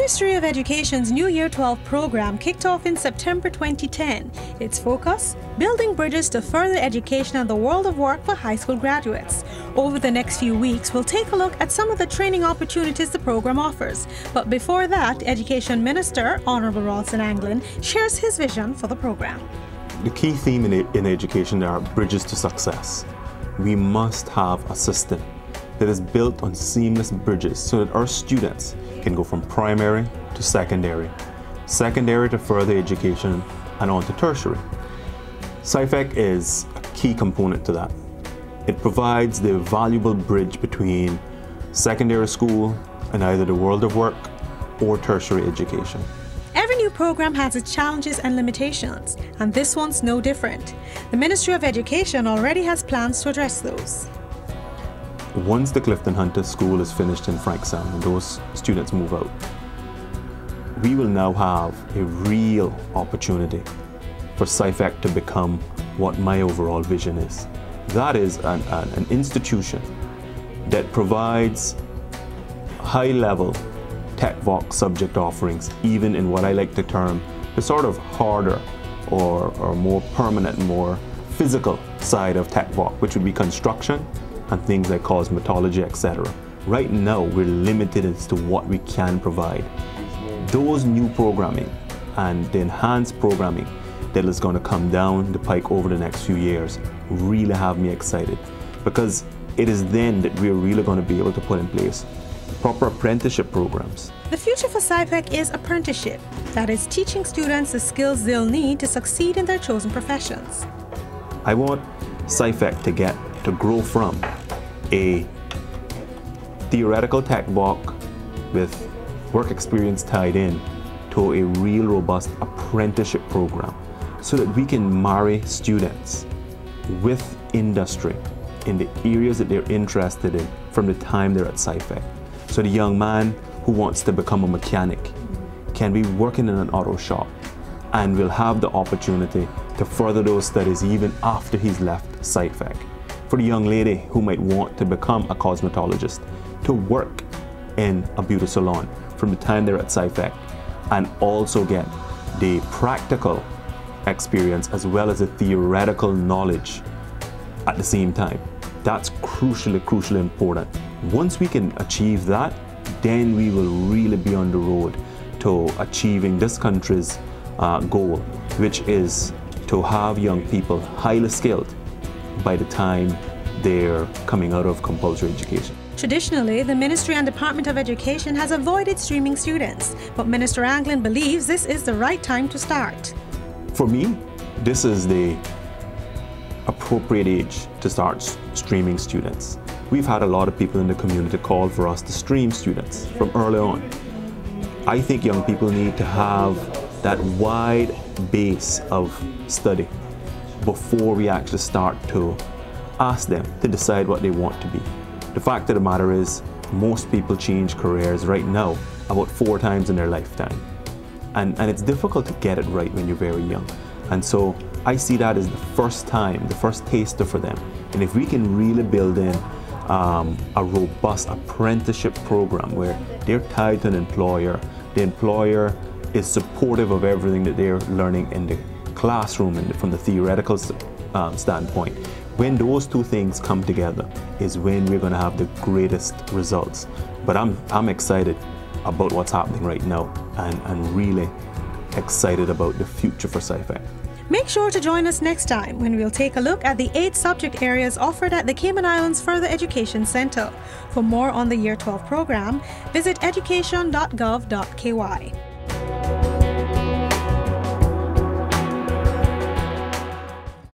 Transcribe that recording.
Ministry of Education's new Year 12 program kicked off in September 2010. Its focus? Building bridges to further education and the world of work for high school graduates. Over the next few weeks, we'll take a look at some of the training opportunities the program offers. But before that, Education Minister, Honourable Ralston Anglin, shares his vision for the program. The key theme in education are bridges to success. We must have a system that is built on seamless bridges so that our students can go from primary to secondary, secondary to further education, and on to tertiary. SciFEC is a key component to that. It provides the valuable bridge between secondary school and either the world of work or tertiary education. Every new program has its challenges and limitations, and this one's no different. The Ministry of Education already has plans to address those. Once the Clifton Hunter School is finished in Frank Sound and those students move out, we will now have a real opportunity for SciFEC to become what my overall vision is. That is an institution that provides high-level TechVoc subject offerings, even in what I like to term the sort of harder or more permanent, more physical side of TechVoc, which would be construction and things like cosmetology, etc. Right now, we're limited as to what we can provide. Those new programming and the enhanced programming that is going to come down the pike over the next few years really have me excited, because it is then that we're really going to be able to put in place proper apprenticeship programs. The future for SciFEC is apprenticeship, that is teaching students the skills they'll need to succeed in their chosen professions. I want SciFEC to grow from a theoretical TechVoc with work experience tied in to a real robust apprenticeship program so that we can marry students with industry in the areas that they're interested in from the time they're at SciFEC. So the young man who wants to become a mechanic can be working in an auto shop and will have the opportunity to further those studies even after he's left SciFEC. For the young lady who might want to become a cosmetologist, to work in a beauty salon from the time they're at SciFEC and also get the practical experience as well as the theoretical knowledge at the same time. That's crucially important. Once we can achieve that, then we will really be on the road to achieving this country's goal, which is to have young people highly skilled by the time they're coming out of compulsory education. Traditionally, the Ministry and Department of Education has avoided streaming students, but Minister Anglin believes this is the right time to start. For me, this is the appropriate age to start streaming students. We've had a lot of people in the community call for us to stream students from early on. I think young people need to have that wide base of study before we actually start to ask them to decide what they want to be. The fact of the matter is, most people change careers right now about 4 times in their lifetime. And it's difficult to get it right when you're very young. And so I see that as the first time, the first taster for them. And if we can really build in a robust apprenticeship program where they're tied to an employer, the employer is supportive of everything that they're learning in the classroom and from the theoretical standpoint. When those two things come together is when we're going to have the greatest results. But I'm excited about what's happening right now and really excited about the future for SciFEC. Make sure to join us next time when we'll take a look at the 8 subject areas offered at the Cayman Islands Further Education Center. For more on the Year 12 program, visit education.gov.ky.